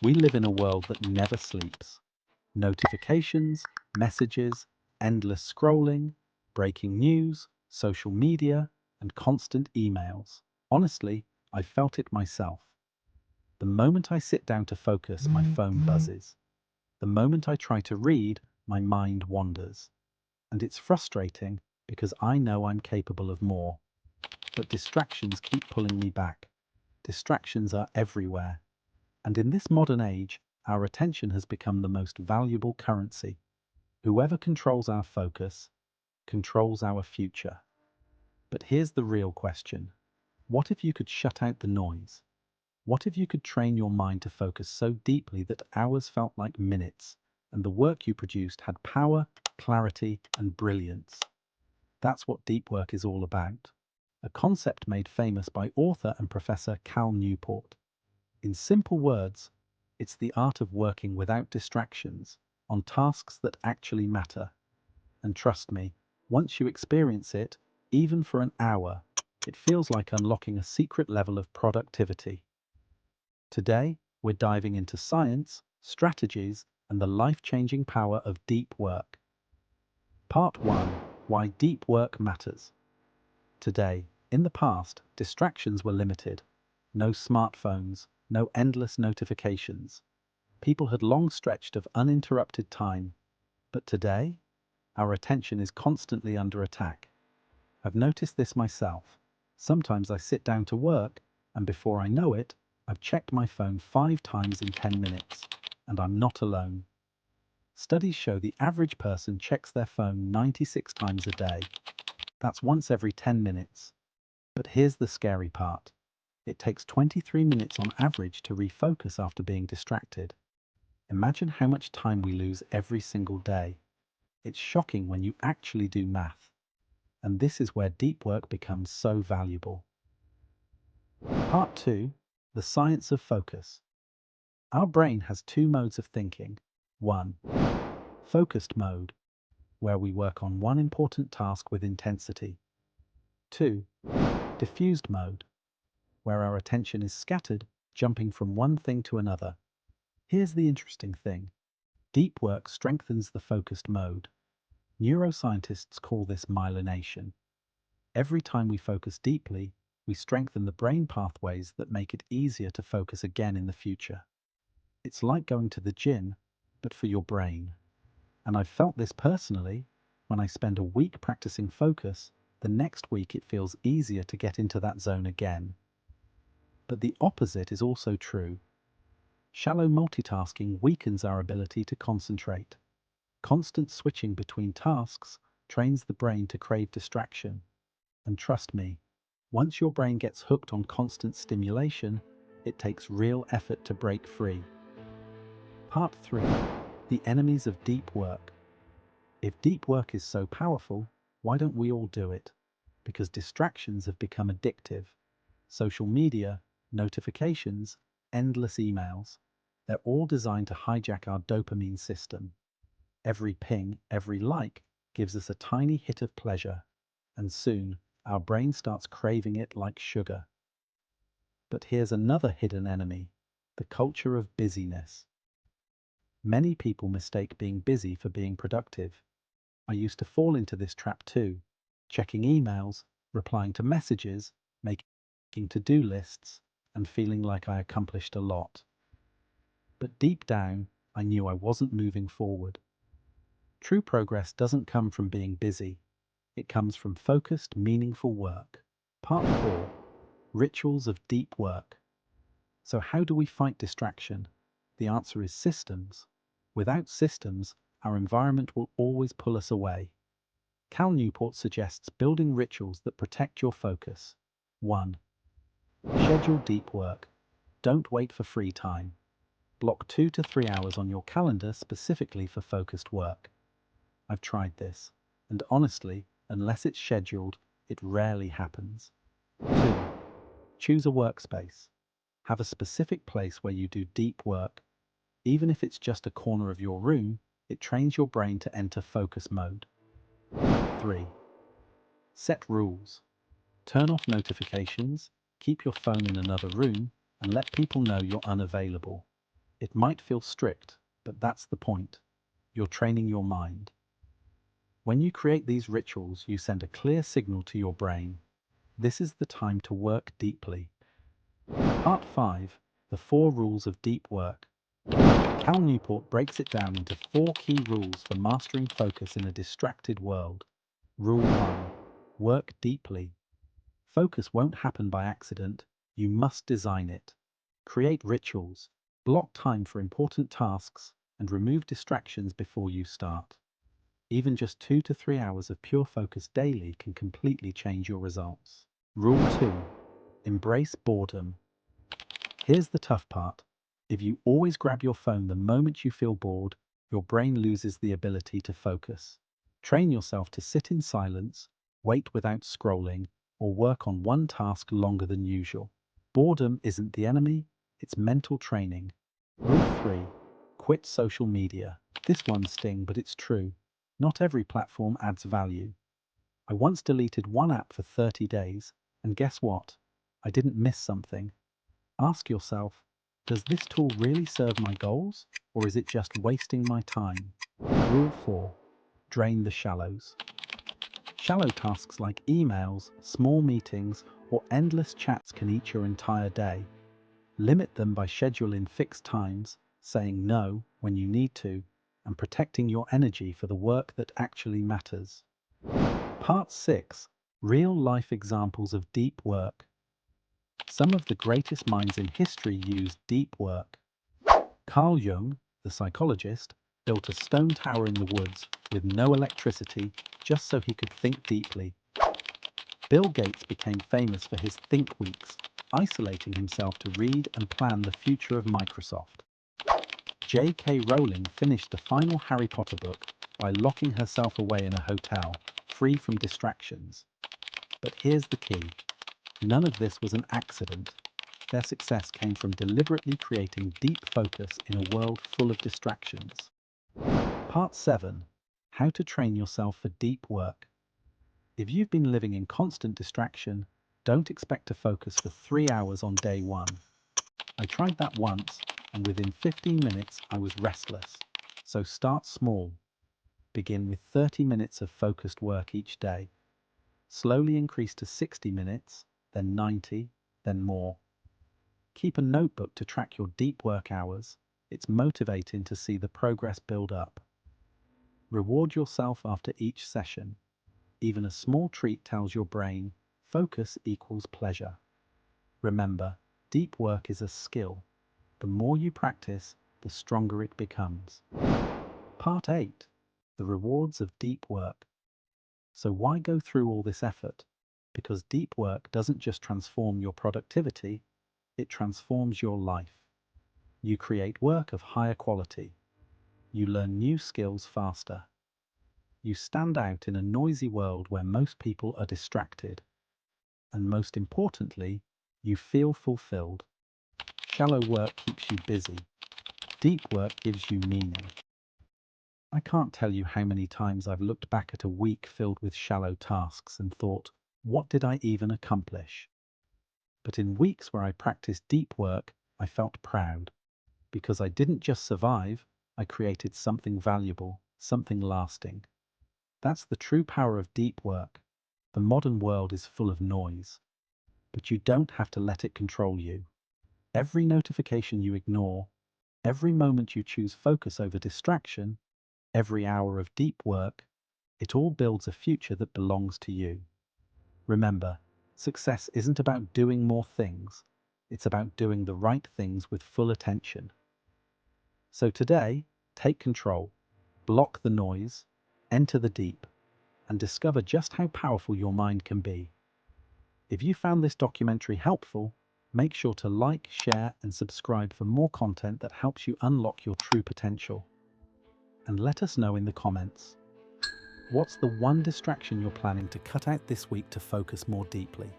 We live in a world that never sleeps. Notifications, messages, endless scrolling, breaking news, social media, and constant emails. Honestly, I felt it myself. The moment I sit down to focus, my phone buzzes. The moment I try to read, my mind wanders. And it's frustrating because I know I'm capable of more. But distractions keep pulling me back. Distractions are everywhere. And in this modern age, our attention has become the most valuable currency. Whoever controls our focus controls our future. But here's the real question. What if you could shut out the noise? What if you could train your mind to focus so deeply that hours felt like minutes, and the work you produced had power, clarity, and brilliance? That's what deep work is all about. A concept made famous by author and professor Cal Newport. In simple words, it's the art of working without distractions on tasks that actually matter. And trust me, once you experience it, even for an hour, it feels like unlocking a secret level of productivity. Today, we're diving into science, strategies, and the life-changing power of deep work. Part 1. Why deep work matters. Today, in the past, distractions were limited. No smartphones, no endless notifications. People had long stretched of uninterrupted time. But today, our attention is constantly under attack. I've noticed this myself. Sometimes I sit down to work, and before I know it, I've checked my phone 5 times in 10 minutes, and I'm not alone. Studies show the average person checks their phone 96 times a day. That's once every 10 minutes. But here's the scary part. It takes 23 minutes on average to refocus after being distracted. Imagine how much time we lose every single day. It's shocking when you actually do math. And this is where deep work becomes so valuable. Part 2. The science of focus. Our brain has two modes of thinking. 1. Focused mode, where we work on one important task with intensity. 2. Diffused mode, where our attention is scattered, jumping from one thing to another. Here's the interesting thing. Deep work strengthens the focused mode. Neuroscientists call this myelination. Every time we focus deeply, we strengthen the brain pathways that make it easier to focus again in the future. It's like going to the gym, but for your brain. And I've felt this personally. When I spend a week practicing focus, the next week it feels easier to get into that zone again. But the opposite is also true. Shallow multitasking weakens our ability to concentrate. Constant switching between tasks trains the brain to crave distraction. And trust me, once your brain gets hooked on constant stimulation, it takes real effort to break free. Part 3. The enemies of deep work. If deep work is so powerful, why don't we all do it? Because distractions have become addictive. Social media, notifications, endless emails. They're all designed to hijack our dopamine system. Every ping, every like gives us a tiny hit of pleasure, and soon our brain starts craving it like sugar. But here's another hidden enemy, the culture of busyness. Many people mistake being busy for being productive. I used to fall into this trap too, checking emails, replying to messages, making to-do lists, and feeling like I accomplished a lot. But deep down, I knew I wasn't moving forward. True progress doesn't come from being busy. It comes from focused, meaningful work. Part 4. Rituals of deep work. So how do we fight distraction? The answer is systems. Without systems, our environment will always pull us away. Cal Newport suggests building rituals that protect your focus. 1. Schedule deep work. Don't wait for free time. Block 2 to 3 hours on your calendar specifically for focused work. I've tried this, and honestly, unless it's scheduled, it rarely happens. 2. Choose a workspace. Have a specific place where you do deep work. Even if it's just a corner of your room, it trains your brain to enter focus mode. 3. Set rules. Turn off notifications, keep your phone in another room, and let people know you're unavailable. It might feel strict, but that's the point. You're training your mind. When you create these rituals, you send a clear signal to your brain. This is the time to work deeply. Part 5. The 4 Rules of Deep Work. Cal Newport breaks it down into 4 key rules for mastering focus in a distracted world. Rule 1. Work deeply. Focus won't happen by accident. You must design it. Create rituals. Block time for important tasks and remove distractions before you start. Even just 2 to 3 hours of pure focus daily can completely change your results. Rule 2. Embrace boredom. Here's the tough part. If you always grab your phone the moment you feel bored, your brain loses the ability to focus. Train yourself to sit in silence, wait without scrolling, or work on one task longer than usual. Boredom isn't the enemy, it's mental training. Rule 3. Quit social media. This one stings, but it's true. Not every platform adds value. I once deleted one app for 30 days, and guess what? I didn't miss something. Ask yourself, does this tool really serve my goals, or is it just wasting my time? Rule 4. Drain the shallows. Shallow tasks like emails, small meetings, or endless chats can eat your entire day. Limit them by scheduling fixed times, saying no when you need to, and protecting your energy for the work that actually matters. Part 6. Real-life examples of deep work. Some of the greatest minds in history used deep work. Carl Jung, the psychologist, built a stone tower in the woods with no electricity just so he could think deeply. Bill Gates became famous for his Think Weeks, isolating himself to read and plan the future of Microsoft. J.K. Rowling finished the final Harry Potter book by locking herself away in a hotel, free from distractions. But here's the key. None of this was an accident. Their success came from deliberately creating deep focus in a world full of distractions. Part 7. How to train yourself for deep work. If you've been living in constant distraction, don't expect to focus for 3 hours on day 1. I tried that once, and within 15 minutes I was restless. So start small. Begin with 30 minutes of focused work each day. Slowly increase to 60 minutes, then 90, then more. Keep a notebook to track your deep work hours. It's motivating to see the progress build up. Reward yourself after each session. Even a small treat tells your brain, focus equals pleasure. Remember, deep work is a skill. The more you practice, the stronger it becomes. Part 8. The rewards of deep work. So why go through all this effort? Because deep work doesn't just transform your productivity, it transforms your life. You create work of higher quality. You learn new skills faster. You stand out in a noisy world where most people are distracted. And most importantly, you feel fulfilled. Shallow work keeps you busy. Deep work gives you meaning. I can't tell you how many times I've looked back at a week filled with shallow tasks and thought, what did I even accomplish? But in weeks where I practiced deep work, I felt proud. Because I didn't just survive, I created something valuable, something lasting. That's the true power of deep work. The modern world is full of noise, but you don't have to let it control you. Every notification you ignore, every moment you choose focus over distraction, every hour of deep work, it all builds a future that belongs to you. Remember, success isn't about doing more things. It's about doing the right things with full attention. So today, take control, block the noise, enter the deep, and discover just how powerful your mind can be. If you found this documentary helpful, make sure to like, share, and subscribe for more content that helps you unlock your true potential. And let us know in the comments. What's the one distraction you're planning to cut out this week to focus more deeply?